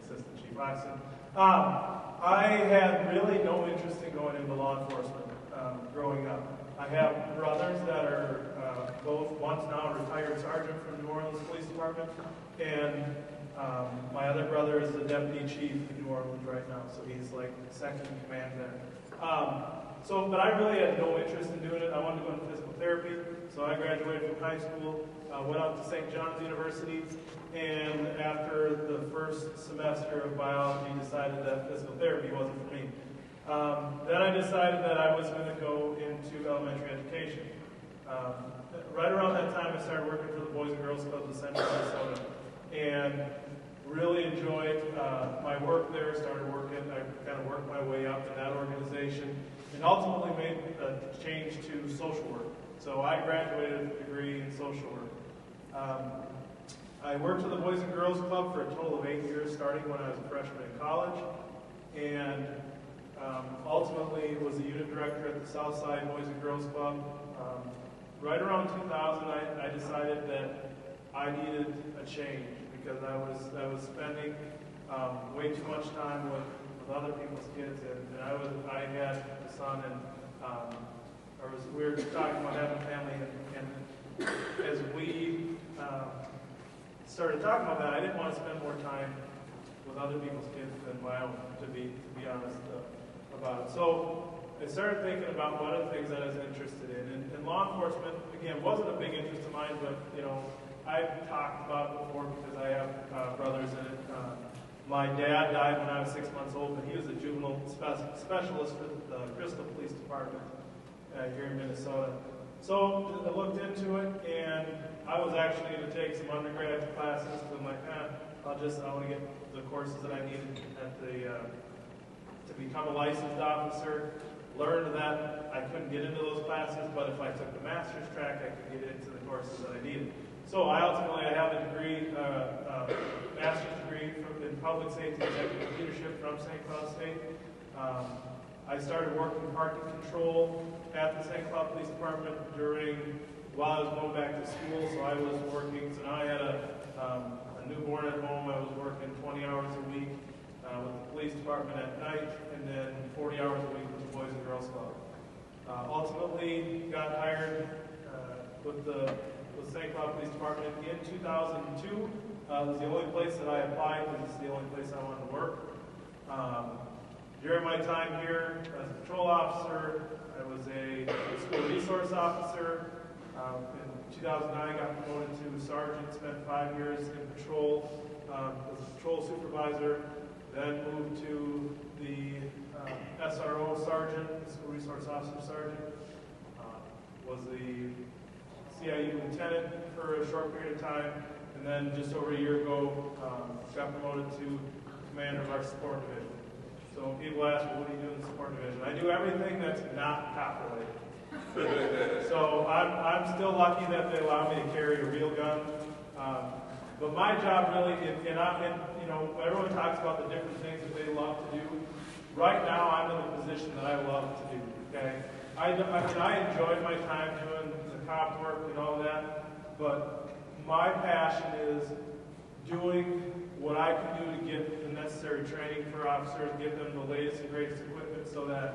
Assistant Chief Oxon. I had really no interest in going into law enforcement growing up. I have brothers that are both, one's now a retired sergeant from New Orleans Police Department, and My other brother is the deputy chief in New Orleans right now, so he's like second in command there. But I really had no interest in doing it. I wanted to go into physical therapy, so I graduated from high school, went out to St. John's University, and after the first semester of biology, decided that physical therapy wasn't for me. Then I decided that I was going to go into elementary education. Right around that time, I started working for the Boys and Girls Club of Central Minnesota, and really enjoyed my work there. Started working, I kind of worked my way up in that organization, and ultimately made a change to social work. So I graduated with a degree in social work. I worked for the Boys and Girls Club for a total of 8 years, starting when I was a freshman in college, and ultimately was the unit director at the Southside Boys and Girls Club. Right around 2000, I decided that I needed a change because I was spending way too much time with other people's kids, and I had a son, and we were talking about having a family, and as we started talking about that, I didn't want to spend more time with other people's kids than my own, to be honest about it. So I started thinking about what are the things that I was interested in, and law enforcement, again, wasn't a big interest of mine, but, you know, I've talked about it before because I have brothers in it. My dad died when I was 6 months old, but he was a juvenile specialist for the Crystal Police Department here in Minnesota. So I looked into it, and I was actually going to take some undergraduate classes, but I'm like, I want to get the courses that I needed at to become a licensed officer. Learned that I couldn't get into those classes, but if I took the master's track, I could get into the courses that I needed. So I have a degree, master's degree in public safety executive leadership from St. Cloud State. I started working parking control at the St. Cloud Police Department while I was going back to school. So I was working. So now I had a newborn at home. I was working 20 hours a week with the police department at night, and then 40 hours a week with the Boys and Girls Club. Ultimately, got hired with the St. Cloud Police Department in 2002. It was the only place that I applied because it's the only place I wanted to work. During my time here as a patrol officer, I was a school resource officer. In 2009, I got promoted to sergeant, spent 5 years in patrol as a patrol supervisor, then moved to the SRO sergeant, school resource officer sergeant. Was the CIU lieutenant for a short period of time, and then just over a year ago, got promoted to commander of our support division. So when people ask me, what do you do in the support division? I do everything that's not cop related. So I'm still lucky that they allow me to carry a real gun. But my job really, you know, everyone talks about the different things that they love to do. Right now, I'm in the position that I love to do. Okay, I enjoyed my time doing the cop work and all that, but my passion is doing what I can do to get the necessary training for officers, give them the latest and greatest equipment so that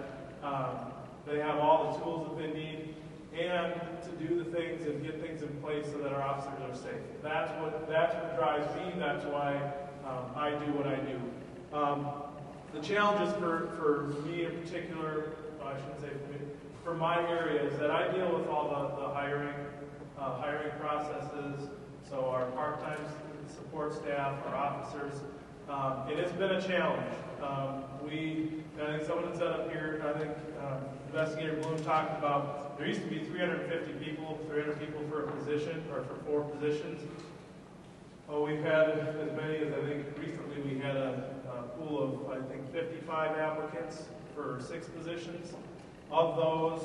they have all the tools that they need, and to do the things and get things in place so that our officers are safe. That's what drives me. That's why I do what I do. The challenges for me in particular, I shouldn't say for me, for my area is that I deal with all the hiring processes. So our part-time support staff, our officers, and it's been a challenge. I think someone had said up here, I think Investigator Bloom talked about, there used to be 300 people for a position, or for 4 positions. Oh, we've had as many as, I think recently we had a pool of, I think, 55 applicants for 6 positions. Of those,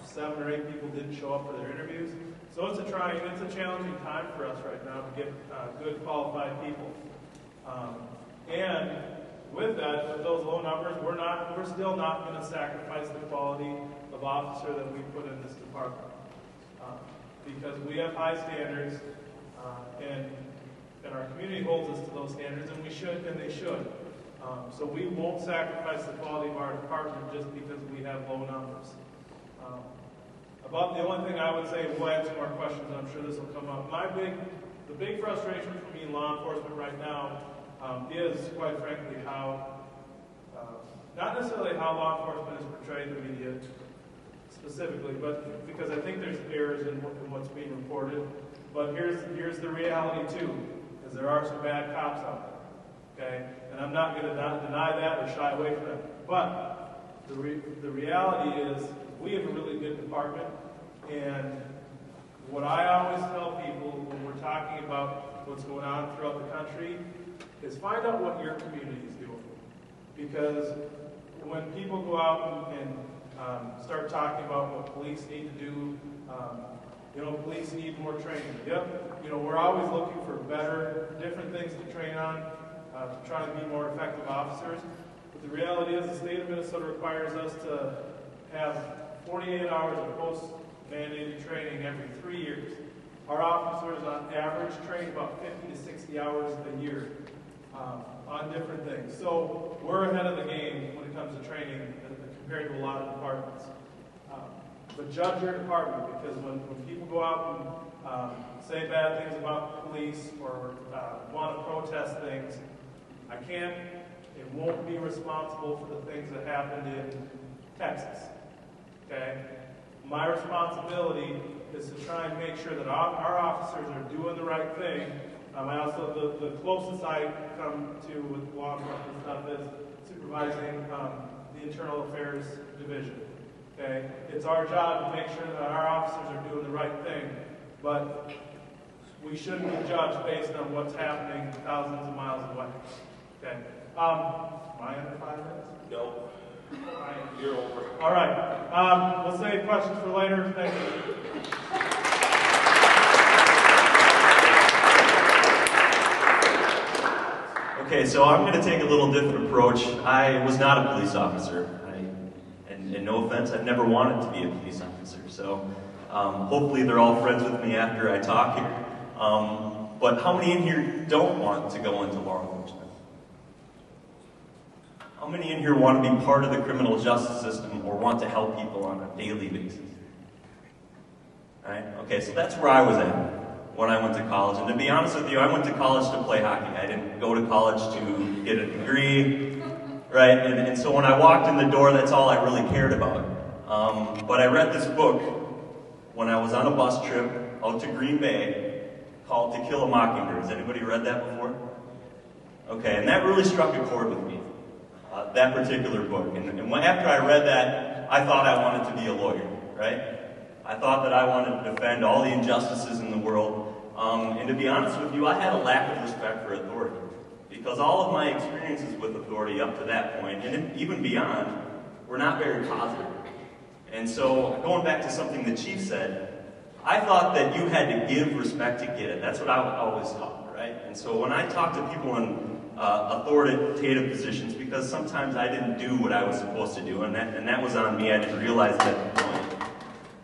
7 or 8 people didn't show up for their interviews. So it's a challenging time for us right now to get good qualified people. And with those low numbers, we're still not going to sacrifice the quality of officer that we put in this department. Because we have high standards, and our community holds us to those standards, and we should, and they should. So we won't sacrifice the quality of our department just because we have low numbers. About the only thing I would say, we'll answer more questions, and I'm sure this will come up. The the big frustration for me in law enforcement right now is, quite frankly, how, not necessarily how law enforcement is portrayed in the media specifically, but because I think there's errors in what's being reported. But here's the reality too, is there are some bad cops out there, okay? And I'm not going to deny that or shy away from that. But the reality is we have a really good department, and what I always tell people when we're talking about what's going on throughout the country is find out what your community is doing. Because when people go out and start talking about what police need to do, police need more training. Yep, we're always looking for better, different things to train on, to try to be more effective officers. But the reality is the state of Minnesota requires us to have 48 hours of post-mandated training every 3 years. Our officers on average train about 50 to 60 hours a year on different things. So we're ahead of the game when it comes to training compared to a lot of departments. But judge your department, because when people go out and say bad things about police or want to protest things, I can't and won't be responsible for the things that happened in Texas. Okay? My responsibility is to try and make sure that our officers are doing the right thing. I also, the closest I come to with law enforcement stuff is supervising the Internal Affairs Division. Okay? It's our job to make sure that our officers are doing the right thing, but we shouldn't be judged based on what's happening thousands of miles away. Okay? Am I under 5 minutes? No. You're over. All right. We'll save questions for later. Thank you. Okay, so I'm going to take a little different approach. I was not a police officer. And no offense, I've never wanted to be a police officer. So hopefully they're all friends with me after I talk here. But how many in here don't want to go into law enforcement? How many in here want to be part of the criminal justice system or want to help people on a daily basis? Right? Okay, so that's where I was at when I went to college. And to be honest with you, I went to college to play hockey. I didn't go to college to get a degree, right? And so when I walked in the door, that's all I really cared about. But I read this book when I was on a bus trip out to Green Bay called To Kill a Mockingbird. Has anybody read that before? Okay, and that really struck a chord with me. That particular book. And after I read that, I thought I wanted to be a lawyer, right? I thought that I wanted to defend all the injustices in the world. And to be honest with you, I had a lack of respect for authority. Because all of my experiences with authority up to that point, and even beyond, were not very positive. And so, going back to something the chief said, I thought that you had to give respect to get it. That's what I always thought, right? And so when I talk to people in authoritative positions, because sometimes I didn't do what I was supposed to do, and that was on me. I didn't realize it at the point.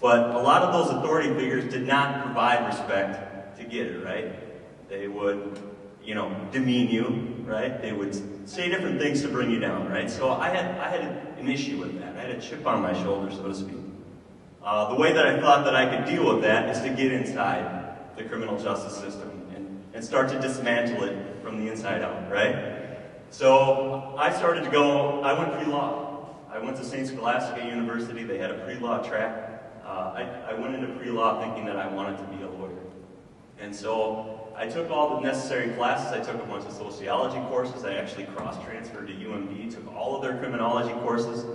But a lot of those authority figures did not provide respect to get it, right? They would, demean you, right? They would say different things to bring you down, right? So I had an issue with that. I had a chip on my shoulder, so to speak. The way that I thought that I could deal with that is to get inside the criminal justice system and start to dismantle it from the inside out, right? So I went pre-law. I went to St. Scholastica University. They had a pre-law track. I went into pre-law thinking that I wanted to be a lawyer. And so I took all the necessary classes. I took a bunch of sociology courses. I actually cross-transferred to UMD, took all of their criminology courses.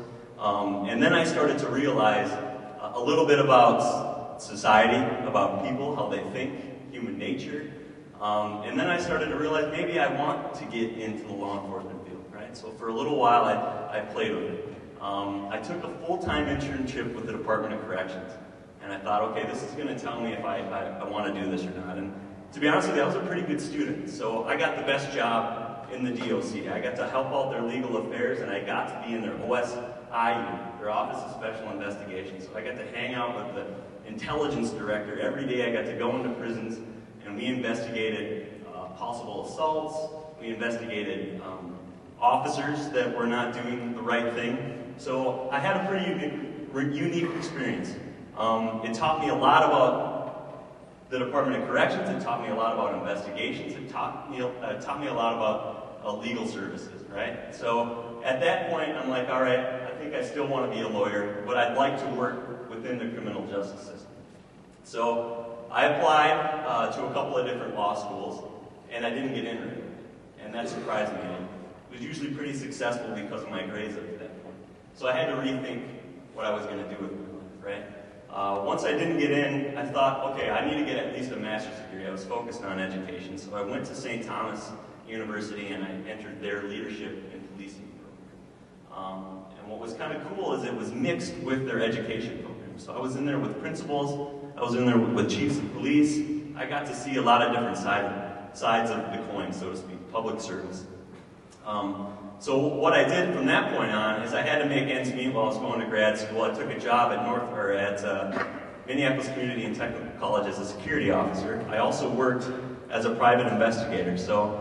And then I started to realize a little bit about society, about people, how they think, human nature. And then I started to realize maybe I want to get into the law enforcement field, right? So for a little while, I played with it. I took a full-time internship with the Department of Corrections. And I thought, okay, this is going to tell me if I want to do this or not. And to be honest with you, I was a pretty good student. So I got the best job in the DOC. I got to help out their legal affairs, and I got to be in their OSI unit, their Office of Special Investigations. So I got to hang out with the intelligence director. Every day I got to go into prisons, and we investigated possible assaults. We investigated officers that were not doing the right thing. So I had a pretty unique experience. It taught me a lot about the Department of Corrections. It taught me a lot about investigations. It taught me a lot about legal services, right? So at that point, I'm like, all right, I think I still want to be a lawyer, but I'd like to work within the criminal justice system. So I applied to a couple of different law schools, and I didn't get in right away. And that surprised me. I was usually pretty successful because of my grades up to that point. So I had to rethink what I was going to do with my life, right? Once I didn't get in, I thought, okay, I need to get at least a master's degree. I was focused on education. So I went to St. Thomas University and I entered their leadership and policing program. And what was kind of cool is it was mixed with their education program. So I was in there with principals, I was in there with chiefs of police. I got to see a lot of different sides of the coin, so to speak, public service. So what I did from that point on is I had to make ends meet while I was going to grad school. I took a job at Minneapolis Community and Technical College as a security officer. I also worked as a private investigator. So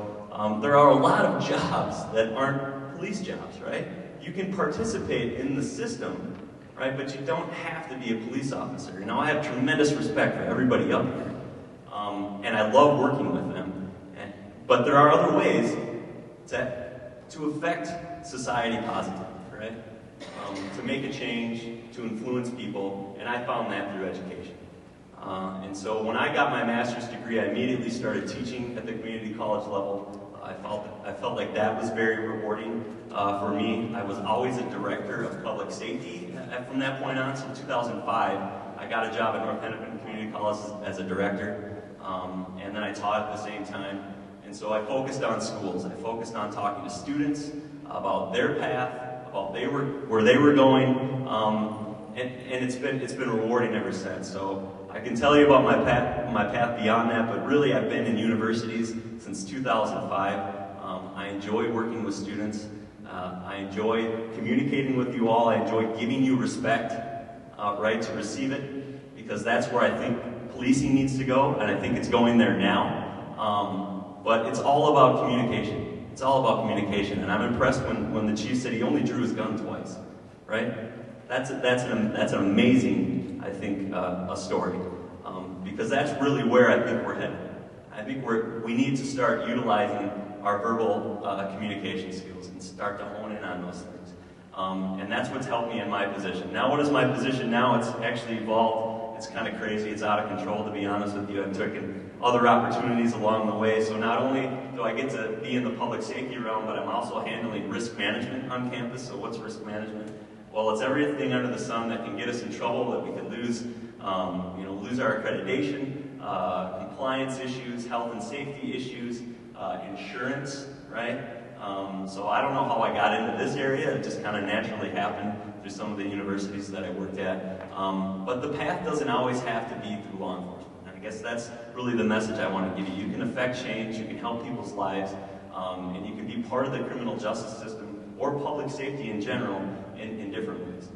there are a lot of jobs that aren't police jobs, right? You can participate in the system, right? But you don't have to be a police officer. You know, I have tremendous respect for everybody up here, and I love working with them. But there are other ways to affect society positively, right? To make a change, to influence people, and I found that through education. And so when I got my master's degree, I immediately started teaching at the community college level. I felt like that was very rewarding for me. I was always a director of public safety from that point on. So in 2005, I got a job at North Hennepin Community College as a director, and then I taught at the same time. And so I focused on schools. I focused on talking to students about their path, about where they were going, and it's been rewarding ever since. So I can tell you about my path beyond that, but really I've been in universities since 2005. I enjoy working with students. I enjoy communicating with you all. I enjoy giving you respect, right, to receive it, because that's where I think policing needs to go, and I think it's going there now. But it's all about communication. It's all about communication, and I'm impressed when the chief said he only drew his gun twice, right? That's an amazing, I think, a story, because that's really where I think we're headed. I think we need to start utilizing our verbal communication skills and start to hone in on those things. And that's what's helped me in my position. Now, what is my position now? It's actually evolved. It's kind of crazy. It's out of control, to be honest with you. I've taken other opportunities along the way. So not only do I get to be in the public safety realm, but I'm also handling risk management on campus. So what's risk management? Well, it's everything under the sun that can get us in trouble, that we could lose our accreditation, compliance issues, health and safety issues, insurance, right? So I don't know how I got into this area. It just kind of naturally happened through some of the universities that I worked at. But the path doesn't always have to be through law enforcement. And I guess that's really the message I want to give you. You can affect change, you can help people's lives, and you can be part of the criminal justice system or public safety in general in different ways.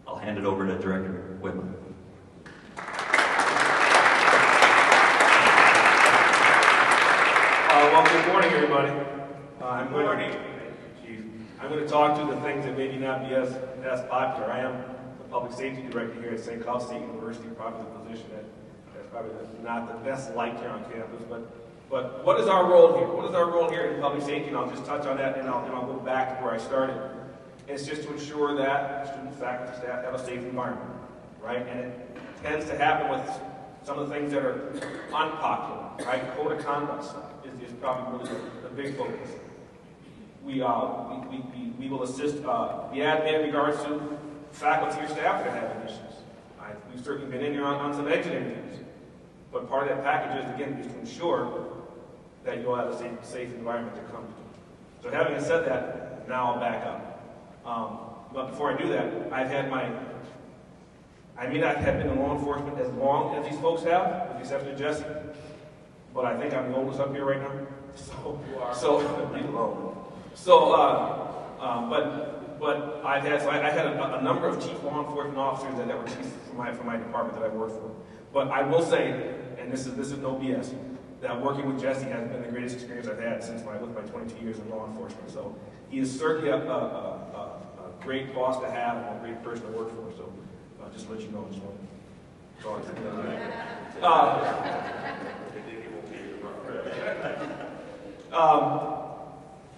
I'll hand it over to Director Whitman. Well, good morning, everybody. I'm going to talk to the things that maybe not be as popular. I am the public safety director here at St. Cloud State University, probably the position that's probably not the best liked here on campus. But what is our role here? What is our role here in public safety? And I'll just touch on that, and I'll go back to where I started. It's just to ensure that students, faculty, staff have a safe environment, right? And it tends to happen with some of the things that are unpopular, right? Code of conduct stuff is probably really the big focus. We will assist the admin in regards to faculty or staff that are having issues. We've certainly been in here on some exit interviews. But part of that package is, again, to ensure that you'll have a safe environment to come to. So having said that, now I'll back up. But before I do that, I may not have been in law enforcement as long as these folks have, with the exception of Jesse, but I think I'm the oldest up here right now. But I had a number of chief law enforcement officers that were chiefs for my department that I worked for. But I will say, and this is no BS, that working with Jesse has been the greatest experience I've had since my 22 years in law enforcement. So he is certainly a great boss to have and a great person to work for. So just to let you know, just wanted to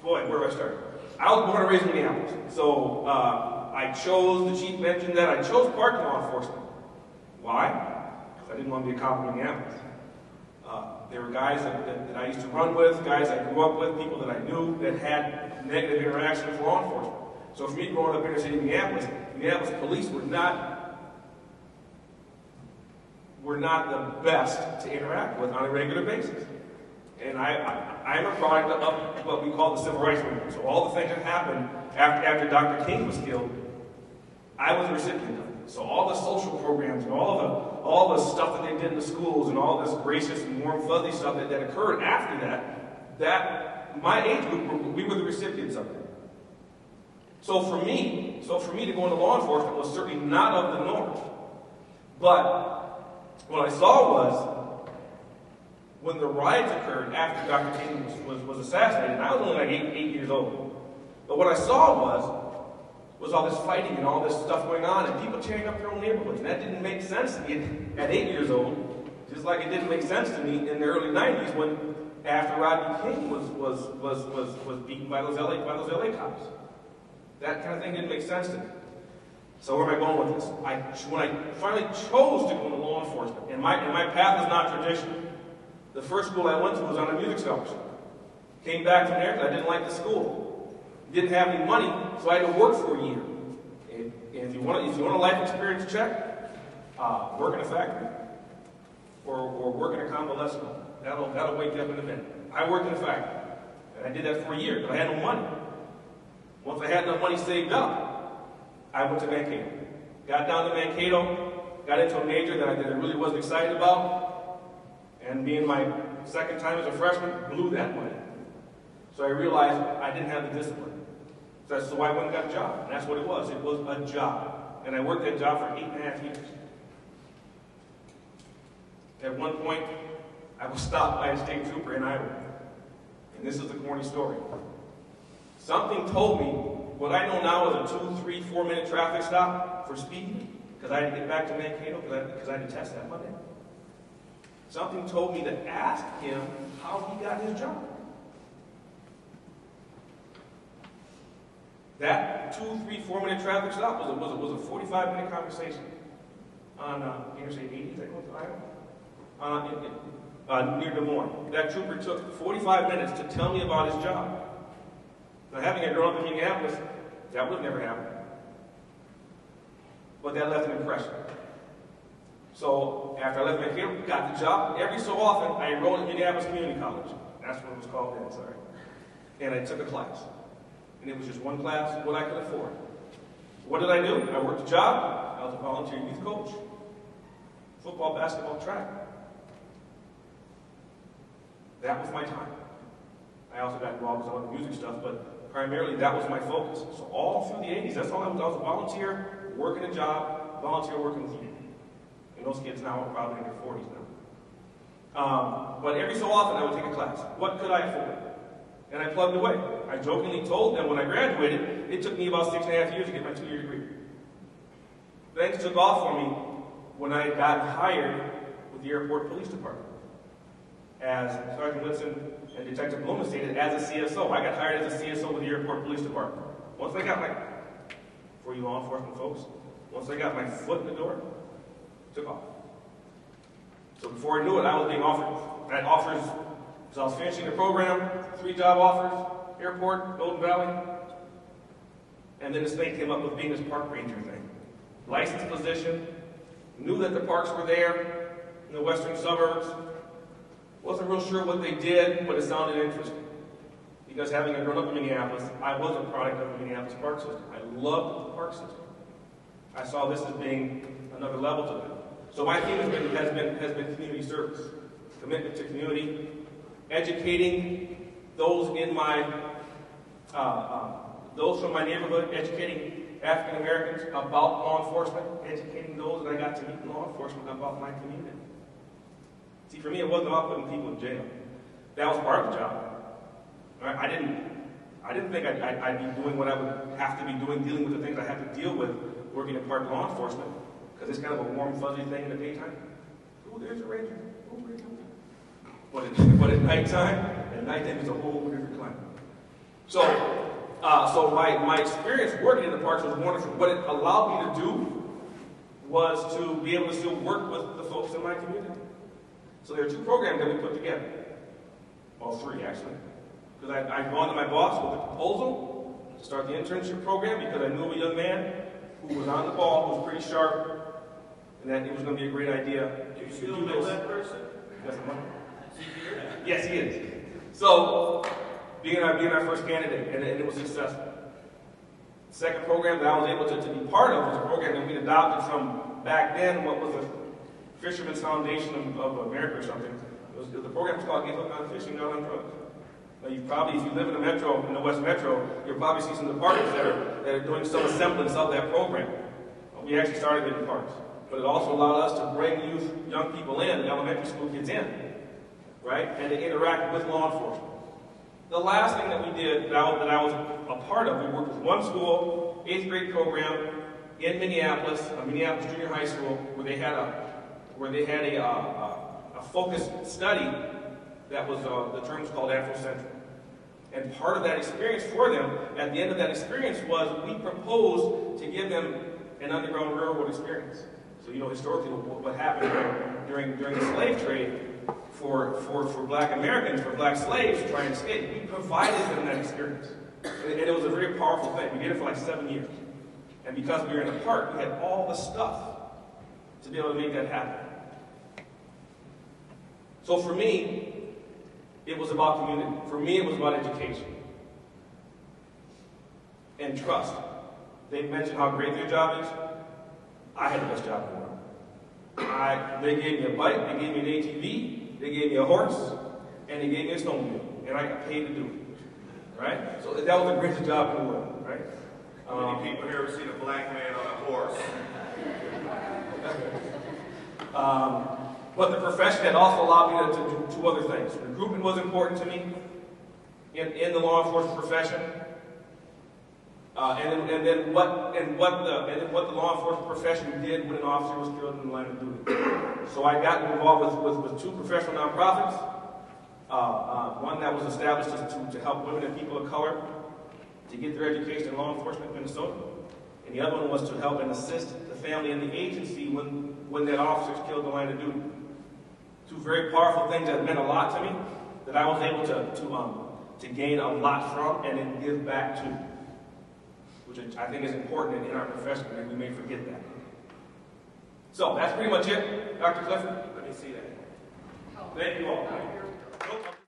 Boy, where do I start? I was born and raised in Minneapolis. So I chose, the chief mentioned that, I chose parking law enforcement. Why? Because I didn't want to be a cop in Minneapolis. There were guys that I used to run with, guys I grew up with, people that I knew that had negative interaction with law enforcement. So for me, growing up in inner city Minneapolis police were not the best to interact with on a regular basis. And I'm a product of what we call the civil rights movement. So all the things that happened after Dr. King was killed, I was a recipient of it. So all the social programs and all the stuff that they did in the schools and all this gracious and warm fuzzy stuff that occurred after that my age group, we were the recipients of it. So for me to go into law enforcement was certainly not of the norm. But what I saw was, when the riots occurred after Dr. King was assassinated, and I was only like 8 years old. But what I saw was all this fighting and all this stuff going on, and people tearing up their own neighborhoods. And that didn't make sense to me at 8 years old, just like it didn't make sense to me in the early 90s when, after Rodney King was beaten by those LA cops. That kind of thing didn't make sense to me. So where am I going with this? When I finally chose to go into law enforcement, and my path is not traditional. The first school I went to was on a music scholarship. Came back from there because I didn't like the school. Didn't have any money, so I had to work for a year. And if you want a life experience check, work in a factory or work in a convalescent home. That'll wake you up in a minute. I worked in a factory, and I did that for a year, but I had no money. Once I had enough money saved up, I went to Mankato. Got down to Mankato, got into a major that I really wasn't excited about, and being my second time as a freshman, blew that money. So I realized I didn't have the discipline. So I went and got a job, and that's what it was. It was a job. And I worked that job for 8.5 years. At one point, I was stopped by a state trooper in Iowa. And this is the corny story. Something told me what I know now is a 2, 3, 4 minute traffic stop for speed, because I had to get back to Mankato because I had to test that Monday. Something told me to ask him how he got his job. That 2, 3, 4 minute traffic stop was a 45-minute conversation on Interstate 80, I think, Iowa, near Des Moines. That trooper took 45 minutes to tell me about his job. Now, having grown up in Minneapolis, that would have never happened. But that left an impression. So after I left Mankato, got the job, every so often I enrolled in Minneapolis Community College. That's what it was called then, sorry. And I took a class. And it was just one class, what I could afford. What did I do? I worked a job. I was a volunteer youth coach. Football, basketball, track. That was my time. I also got involved with some other music stuff, but primarily that was my focus. So all through the 80s, that's all I was. I was a volunteer, working a job, volunteer working with youth. And those kids now are probably in their 40s now. But every so often I would take a class. What could I afford? And I plugged away. I jokingly told them when I graduated, it took me about 6.5 years to get my 2-year degree. Things took off for me when I got hired with the Airport Police Department. As Sergeant Whitson and Detective Bloom stated, as a CSO. I got hired as a CSO with the Airport Police Department. Once I got for you law enforcement folks, once I got my foot in the door, it took off. So before I knew it, I was being offered. I had offers, because I was finishing the program, 3 job offers, airport, Golden Valley. And then this thing came up with being this park ranger thing. Licensed position, knew that the parks were there in the western suburbs. Wasn't real sure what they did, but it sounded interesting. Because having grown up in Minneapolis, I was a product of the Minneapolis park system. I loved the park system. I saw this as being another level to it. So my theme has been community service, commitment to community, educating those in my those from my neighborhood, educating African Americans about law enforcement, educating those that I got to meet in law enforcement about my community. See, for me, it wasn't about putting people in jail. That was part of the job. Right? I didn't think I'd be doing what I would have to be doing, dealing with the things I have to deal with working in park law enforcement, because it's kind of a warm, fuzzy thing in the daytime. Oh, there's a ranger. Oh, where's he? But at nighttime is a whole different climate. So my experience working in the parks was wonderful. What it allowed me to do was to be able to still work with the folks in my community. So there are 2 programs that we put together. Well, 3 actually. Because I'd gone to my boss with a proposal to start the internship program because I knew of a young man who was on the ball, who was pretty sharp, and that it was going to be a great idea. Do you still know that person? Yes, he is. So, being our first candidate, and it was successful. The second program that I was able to be part of was a program that we adopted from back then, what was the Fisherman's Foundation of America or something. The program was called Get Hooked on Fishing, Not on Drugs. Now, you probably, if you live in the West Metro, you'll probably see some departments that are doing some semblance of that program. We actually started it in parks. But it also allowed us to bring young people in, elementary school kids in, right? And to interact with law enforcement. The last thing that we did that I was a part of, we worked with one school, 8th grade program in Minneapolis, Minneapolis Junior High School, where they had a focused study that was, the term was called Afrocentric. And part of that experience for them, at the end of that experience, was we proposed to give them an Underground Railroad experience. So, historically, what happened during the slave trade for black Americans, for black slaves to try and escape, we provided them that experience. And it was a very powerful thing. We did it for like 7 years. And because we were in a park, we had all the stuff to be able to make that happen. So for me, it was about community. For me, it was about education. And trust. They mentioned how great their job is. I had the best job in the world. They gave me a bike, they gave me an ATV, they gave me a horse, and they gave me a snowmobile. And I got paid to do it. Right? So that was the greatest job in the world. Right? How many people here have seen a black man on a horse? But the profession had also allowed me to do 2 other things. Recruitment was important to me in the law enforcement profession. And then what the law enforcement profession did when an officer was killed in the line of duty. So I got involved with 2 professional nonprofits. One that was established to help women and people of color to get their education in law enforcement in Minnesota. And the other one was to help and assist the family and the agency when that officer's killed in the line of duty. 2 very powerful things that meant a lot to me, that I was able to gain a lot from and then give back to, which I think is important in our profession, and we may forget that. So that's pretty much it, Dr. Clifford. Let me see that. Thank you all.